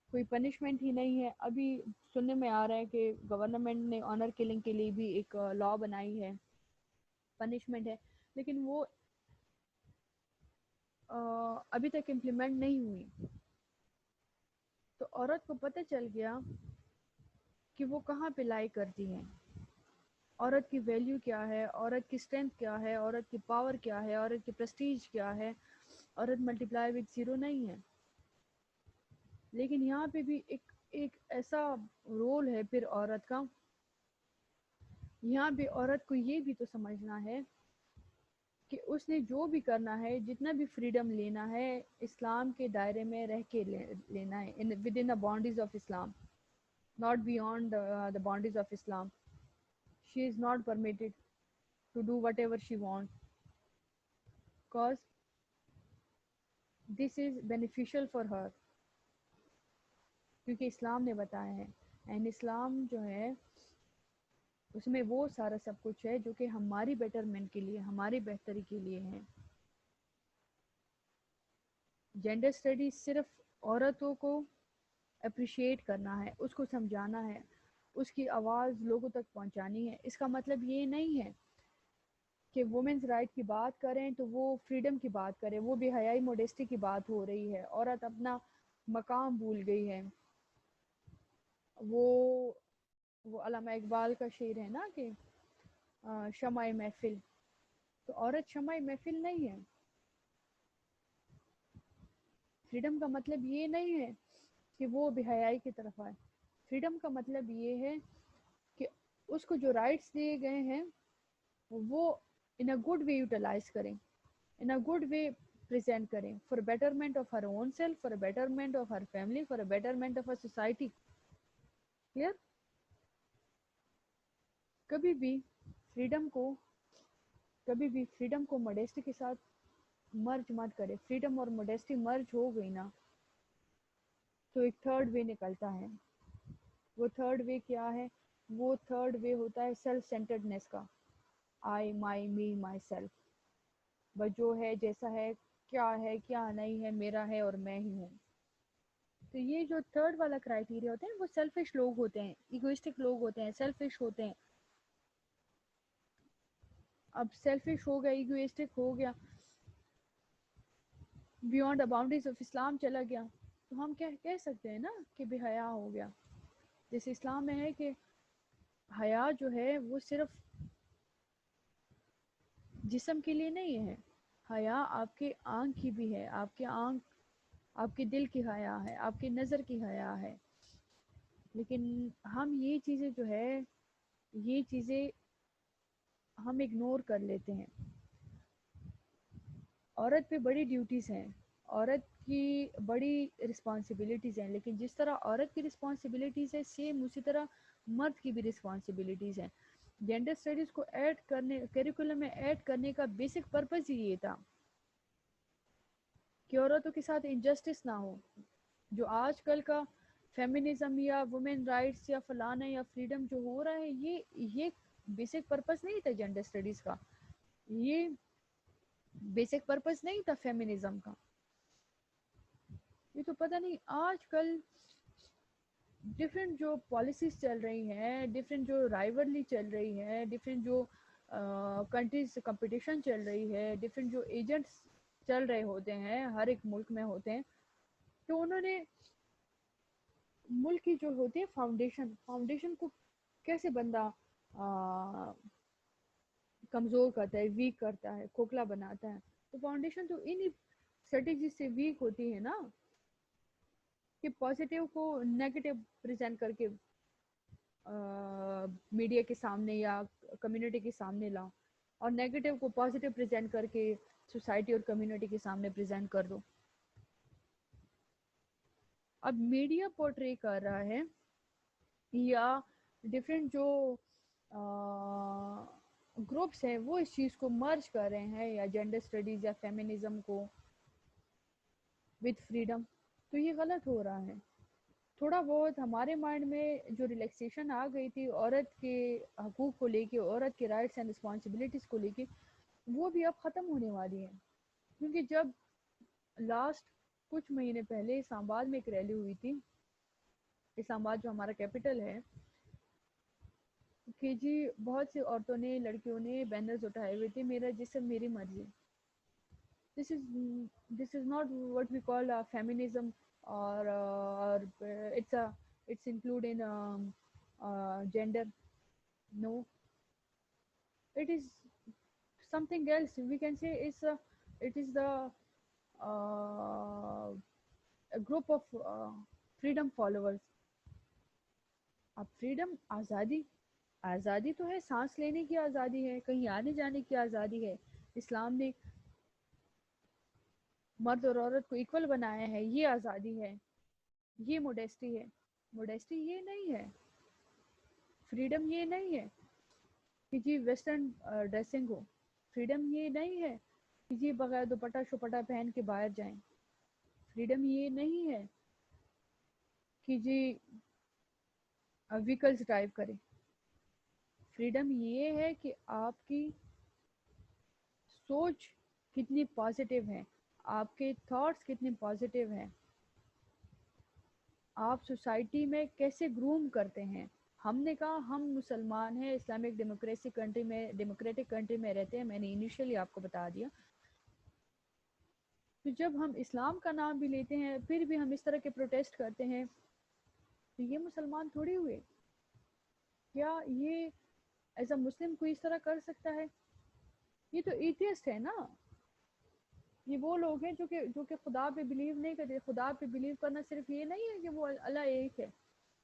کوئی پنشمنٹ ہی نہیں ہے. ابھی سننے میں آ رہا ہے کہ گورنمنٹ نے آنر کلنگ کے لیے بھی ایک لا بنائی ہے، پنشمنٹ ہے، لیکن وہ ابھی تک امپلیمنٹ نہیں ہوئی. تو عورت کو پتہ چل گیا کہ وہ کہاں پہ لائی کرتی ہیں، عورت کی ویلیو کیا ہے، عورت کی اسٹرینتھ کیا ہے، عورت کی پاور کیا ہے، عورت کی پریسٹیج کیا ہے. عورت ملٹیپلائی وتھ زیرو نہیں ہے. لیکن یہاں پہ بھی ایک ایسا رول ہے پھر عورت کا. یہاں بھی عورت کو یہ بھی تو سمجھنا ہے کہ اس نے جو بھی کرنا ہے، جتنا بھی فریڈم لینا ہے، اسلام کے دائرے میں رہ کے لینا ہے، with in the boundaries of Islam, not beyond the boundaries of Islam. She is not permitted to do whatever she wants because this is beneficial for her. کیونکہ اسلام نے بتایا ہے، اینڈ اسلام جو ہے اس میں وہ سارا سب کچھ ہے جو کہ ہماری بیٹرمنٹ کے لیے، ہماری بہتری کے لیے ہے. جینڈر اسٹڈیز صرف عورتوں کو اپریشیٹ کرنا ہے، اس کو سمجھانا ہے، اس کی آواز لوگوں تک پہنچانی ہے. اس کا مطلب یہ نہیں ہے کہ وومنز رائٹ کی بات کریں تو وہ فریڈم کی بات کریں، وہ بے حیائی موڈیسٹی کی بات ہو رہی ہے. عورت اپنا مقام بھول گئی ہے. وہ علامہ اقبال کا شعر ہے نا کہ شمع محفل، تو عورت شمع محفل نہیں ہے. فریڈم کا مطلب یہ نہیں ہے کہ وہ بے حیائی کی طرف آئے. فریڈم کا مطلب یہ ہے کہ اس کو جو رائٹس دیے گئے ہیں وہ ان اے گڈ وے یوٹیلائز کریں, in a good way present کریں, for betterment of her own self, for a betterment of her family, for a betterment of her society. clear. کبھی بھی فریڈم کو موڈیسٹی کے ساتھ مرج مت کرے. فریڈم اور موڈیسٹی مرج ہو گئی نا تو ایک تھرڈ وے نکلتا ہے. وہ تھرڈ وے کیا ہے؟ وہ تھرڈ وے ہوتا ہے سیلف سینٹرڈنیس کا. آئی مائی می مائی سیلف. بس جو ہے جیسا ہے کیا نہیں ہے میرا ہے اور میں ہی ہوں. تو یہ جو تھرڈ والا کرائٹیریا ہوتا ہے وہ سیلفش لوگ ہوتے ہیں, ایگوئسٹک لوگ ہوتے ہیں, سیلفش ہوتے ہیں. اب سیلفش ہو گیا, ایگوئسٹک ہو گیا, بیونڈ دا باؤنڈریز آف اسلام چلا گیا, تو ہم کہہ سکتے ہیں نا کہ بے حیا ہو گیا. جیسے اسلام میں ہے کہ حیا جو ہے وہ صرف جسم کے لیے نہیں ہے, حیا آپ کے آنکھ کی بھی ہے, آپ کے آنکھ, آپ کے دل کی حیا ہے, آپ کی نظر کی حیا ہے. لیکن ہم یہ چیزیں ہم اگنور کر لیتے ہیں. عورت پہ بڑی ڈیوٹیز ہیں, عورت کی بڑی رسپانسبلٹیز ہیں, لیکن جس طرح عورت کی رسپانسبلٹیز ہے سیم اسی طرح مرد کی بھی رسپانسبلٹیز ہیں. جینڈر اسٹڈیز کو کیریکولم میں ایڈ کرنے کا بیسک پرپز ہی یہ تھا کہ عورتوں کے ساتھ انجسٹس نہ ہو. جو آج کل کا فیمنزم یا وومن رائٹس یا فلانا یا فریڈم جو ہو رہا ہے, یہ بیسک پرپز نہیں تھا جینڈر اسٹڈیز کا, یہ بیسک پرپز نہیں تھا فیمنزم کا. یہ تو پتہ نہیں آج کل ڈفرینٹ جو پالیسیز چل رہی ہیں, ڈفرینٹ جو رائیورلی چل رہی ہے, ڈفرینٹ جو کنٹریز سے کمپٹیشن چل رہی ہے, ڈفرینٹ جو ایجنٹس چل رہے ہوتے ہیں ہر ایک ملک میں ہوتے ہیں, تو انہوں نے ملک کی جو ہوتی ہے فاؤنڈیشن کو کیسے بندہ کمزور کرتا ہے, ویک کرتا ہے, کھوکھلا بناتا ہے. تو فاؤنڈیشن تو انہی اسٹریٹجی سے ویک ہوتی ہے نا, کہ پازیٹیو کو نیگیٹو پریزنٹ کر کے میڈیا کے سامنے یا کمیونٹی کے سامنے لاؤ, اور نیگیٹو کو پازیٹیو پریزنٹ کر کے سوسائٹی اور کمیونٹی کے سامنے پریزنٹ کر دو. اب میڈیا پورٹری کر رہا ہے یا ڈفرینٹ جو گروپس ہیں وہ اس چیز کو مرج کر رہے ہیں, یا جینڈر اسٹڈیز یا فیمنزم کو وتھ فریڈم, تو یہ غلط ہو رہا ہے. تھوڑا بہت ہمارے مائنڈ میں جو ریلیکسیشن آ گئی تھی عورت کے حقوق کو لے کے, عورت کے رائٹس اینڈ رسپانسبلٹیز کو لے کے, وہ بھی اب ختم ہونے والی ہے. کیونکہ جب لاسٹ کچھ مہینے پہلے اسلام آباد میں ایک ریلی ہوئی تھی, اسلام آباد جو ہمارا کیپٹل ہے, کہ جی بہت سی عورتوں نے, لڑکیوں نے بینرز اٹھائے ہوئے تھے میرا جسم میری مرضی. This is not what we call feminism, or it's include in gender. No, it is something else. We can say it is the a group of freedom followers. اب فریڈم, آزادی تو ہے, سانس لینے کی آزادی ہے, کہیں آنے جانے کی آزادی ہے. اسلام نے مرد اور عورت کو ایکول بنایا ہے, یہ آزادی ہے, یہ موڈیسٹی ہے. موڈیسٹی یہ نہیں ہے, فریڈم یہ نہیں ہے کہ جی ویسٹرن ڈریسنگ ہو. فریڈم یہ نہیں ہے کہ جی بغیر دوپٹہ شپٹا پہن کے باہر جائیں. فریڈم یہ نہیں ہے کہ جی ویکلز ڈرائیو کریں. فریڈم یہ ہے کہ آپ کی سوچ کتنی پازیٹیو ہے, آپ کے تھاٹس کتنے پازیٹیو ہیں, آپ سوسائٹی میں کیسے گروم کرتے ہیں. ہم نے کہا ہم مسلمان ہیں, اسلامک ڈیموکریٹک کنٹری میں رہتے ہیں, میں نے انیشیلی آپ کو بتا دیا. تو جب ہم اسلام کا نام بھی لیتے ہیں پھر بھی ہم اس طرح کے پروٹیسٹ کرتے ہیں, تو یہ مسلمان تھوڑی ہوئے. کیا یہ ایز اے مسلم کوئی اس طرح کر سکتا ہے؟ یہ تو ایتھیسٹ ہے نا. یہ وہ لوگ ہیں جو کہ خدا پہ بلیو نہیں کرتے. خدا پہ بلیو کرنا صرف یہ نہیں ہے کہ وہ اللہ ایک ہے,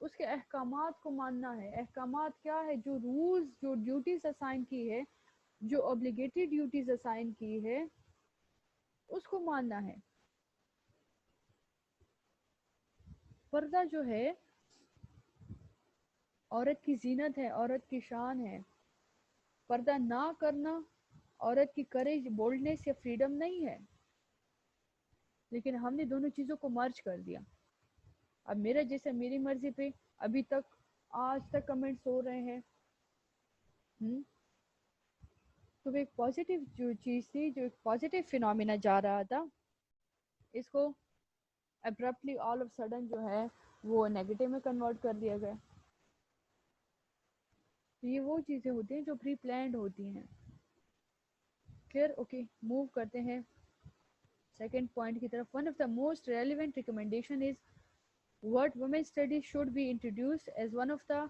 اس کے احکامات کو ماننا ہے. احکامات کیا ہے؟ جو رولز، جو ڈیوٹیز اسائن کی ہے، جو اوبلیگیٹری ڈیوٹیز اسائن کی ہے، اس کو ماننا ہے. پردہ جو ہے عورت کی زینت ہے، عورت کی شان ہے. پردہ نہ کرنا عورت کی کریج، بولڈنس یا فریڈم نہیں ہے، لیکن ہم نے دونوں چیزوں کو مرج کر دیا. اب میرا جیسا میری مرضی پہ ابھی تک آج تک کمنٹس ہو رہے ہیں. تو وہ ایک پازیٹیو جو چیز تھی، جو ایک پازیٹیو فینومینا جا رہا تھا، اس کو ابرپٹلی آل آف سڈن جو ہے وہ نیگیٹو میں کنورٹ کر دیا گیا. تو یہ وہ چیزیں ہوتی ہیں جو پری پلانڈ ہوتی ہیں. کلیئر؟ اوکے، موو کرتے ہیں سیکنڈ پوائنٹ کی طرف. One of the most relevant recommendation is what women's studies should be introduced as one of the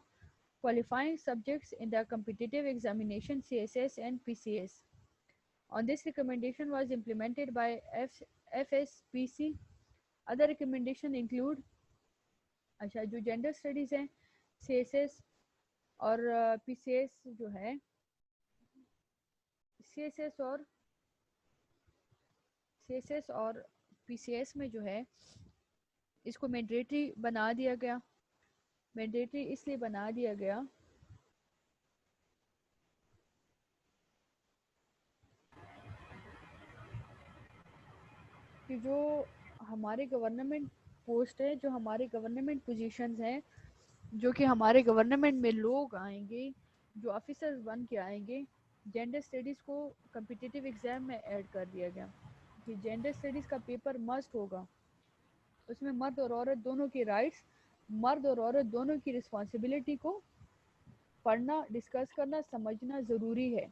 qualifying subjects in the competitive examination CSS and PCS. On this recommendation was implemented by FSPC. Other recommendation include اچھا جو gender studies ہیں C S S اور پی C S جو ہے C S S اور پی C S میں جو ہے اس کو مینڈیٹری بنا دیا گیا. مینڈیٹری اس لیے بنا دیا گیا کہ جو ہمارے گورنمنٹ پوسٹ ہے، جو ہمارے گورنمنٹ پوزیشنز ہیں، جو کہ ہمارے گورنمنٹ میں لوگ آئیں گے، جو آفیسرز بن کے آئیں گے، جینڈر اسٹڈیز کو کمپٹیٹیو ایگزام میں ایڈ کر دیا گیا کہ جینڈر اسٹڈیز کا پیپر مسٹ ہوگا. اس میں مرد اور عورت دونوں کی رائٹس، مرد اور عورت دونوں کی رسپانسبلٹی کو پڑھنا، ڈسکس کرنا، سمجھنا ضروری ہے.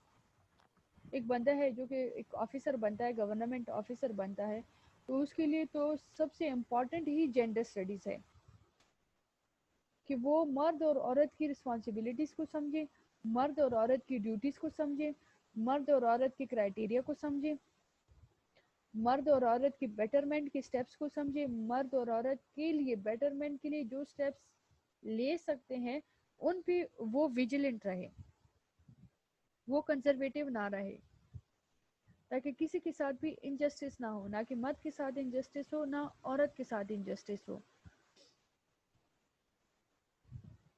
ایک بندہ ہے جو کہ ایک آفیسر بنتا ہے، گورنمنٹ آفیسر بنتا ہے، تو اس کے لیے تو سب سے امپورٹنٹ ہی جینڈر اسٹڈیز ہے کہ وہ مرد اور عورت کی رسپانسبلٹیز کو سمجھے، مرد اور عورت کی ڈیوٹیز کو سمجھے، مرد اور عورت کے کرائٹیریا کو سمجھے، مرد اور عورت کی بیٹرمنٹ کے سٹیپس کو سمجھے، مرد اور عورت کے لیے بیٹرمنٹ کے لیے جو سٹیپس لے سکتے ہیں ان پہ وہ ویجیلنٹ رہے، وہ کنزرویٹو نہ رہے، تاکہ کسی کے ساتھ بھی انجسٹس نہ ہو، نہ کہ مرد کے ساتھ انجسٹس ہو، نہ عورت کے ساتھ انجسٹس ہو.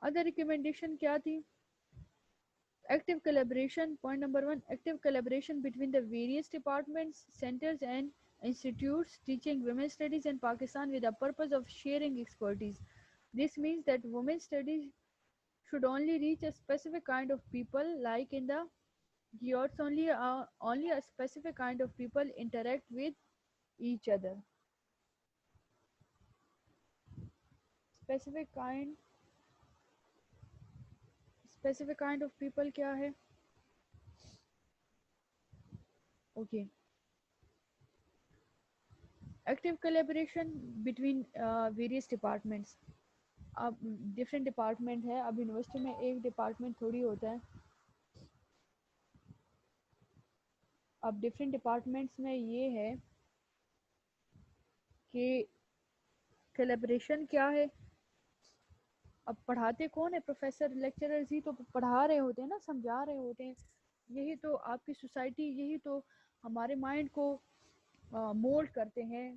ادر ریکمنڈیشن کیا تھی؟ Active collaboration. Point number 1, active collaboration between the various departments, centers and institutes teaching women's studies in Pakistan with the purpose of sharing expertise. This means that women's studies should only reach a specific kind of people, like in the keywords only a specific kind of people interact with each other. Specific kind of people کیا ہے؟ Okay. Active collaboration between various departments. اب different department ہے، اب university میں ایک department تھوڑی ہوتا ہے. اب ڈفرینٹ ڈپارٹمنٹس میں یہ ہے کہ کولیبریشن کیا ہے. اب پڑھاتے کون ہے؟ پروفیسر، لیکچررز ہی تو پڑھا رہے ہوتے ہیں نا، سمجھا رہے ہوتے ہیں. یہی تو آپ کی سوسائٹی، یہی تو ہمارے مائنڈ کو مولڈ کرتے ہیں.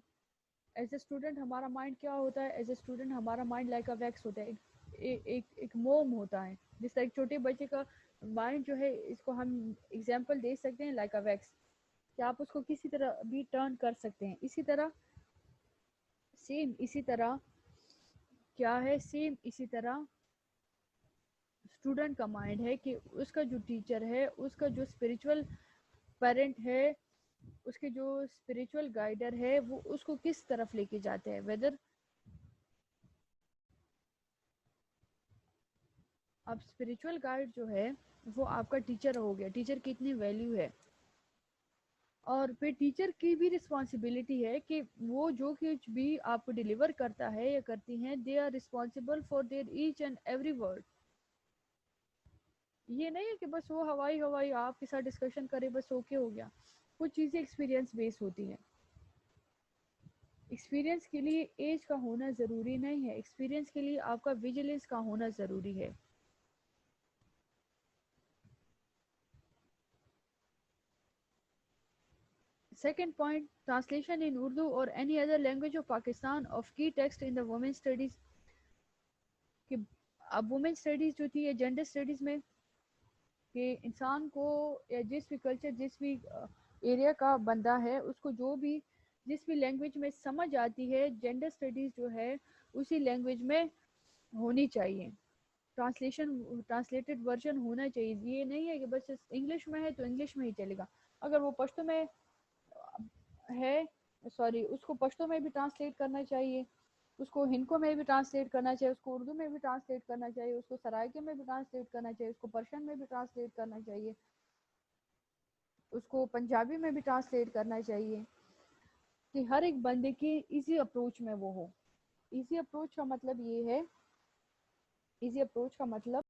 ایز اے اسٹوڈنٹ ہمارا مائنڈ کیا ہوتا ہے؟ ایز اے اسٹوڈنٹ ہمارا مائنڈ لائک اے ویکس ہوتا ہے، ایک موم ہوتا ہے. جس طرح ایک چھوٹے بچے کا مائنڈ جو ہے، اس کو ہم ایگزامپل دے سکتے ہیں لائک اے ویکس، کہ آپ اس کو کسی طرح بھی ٹرن کر سکتے ہیں. اسی طرح کیا ہے؟ سیم اسی طرح اسٹوڈنٹ کا مائنڈ ہے کہ اس کا جو ٹیچر ہے، اس کا جو اسپریچول پیرنٹ ہے، اس کے جو اسپریچول گائیڈر ہے، وہ اس کو کس طرف لے کے جاتے ہیں. ویدر اب اسپریچول گائیڈ جو ہے وہ آپ کا ٹیچر ہو گیا. ٹیچر کی اتنی ویلیو ہے، اور پھر ٹیچر کی بھی رسپانسبلٹی ہے کہ وہ جو کچھ بھی آپ کو ڈیلیور کرتا ہے یا کرتی ہیں، they are responsible for their each and every word. یہ نہیں ہے کہ بس وہ ہوائی آپ کے ساتھ ڈسکشن کرے بس اوکے ہو گیا. کچھ چیزیں ایکسپیرینس بیس ہوتی ہیں. ایکسپیرینس کے لیے ایج کا ہونا ضروری نہیں ہے، ایکسپیرینس کے لیے آپ کا ویجیلنس کا ہونا ضروری ہے. Second point, translation in Urdu or any other language of Pakistan of key text in the women studies. کہ اب وومن اسٹڈیز جو تھی یا جینڈر اسٹڈیز میں کہ انسان کو یا جس بھی کلچر جس بھی ایریا کا بندہ ہے اس کو جو بھی جس بھی لینگویج میں سمجھ آتی ہے جینڈر اسٹڈیز جو ہے اسی لینگویج میں ہونی چاہیے. ٹرانسلیٹڈ ورژن ہونا چاہیے. یہ نہیں ہے کہ بس انگلش میں ہے تو انگلش میں ہی چلے گا. اگر وہ پشتو میں ہے سوری اس کو پشتو میں بھی ٹرانسلیٹ کرنا چاہیے، اس کو ہندکو میں بھی ٹرانسلیٹ کرنا چاہیے، اس کو اردو میں بھی ٹرانسلیٹ کرنا چاہیے، اس کو سرائکے میں بھی ٹرانسلیٹ کرنا چاہیے، اس کو پرشین میں بھی ٹرانسلیٹ کرنا چاہیے، اس کو پنجابی میں بھی ٹرانسلیٹ کرنا چاہیے کہ ہر ایک بندے کی ایزی اپروچ میں وہ ہو. ایزی اپروچ کا مطلب یہ ہے ایزی اپروچ کا مطلب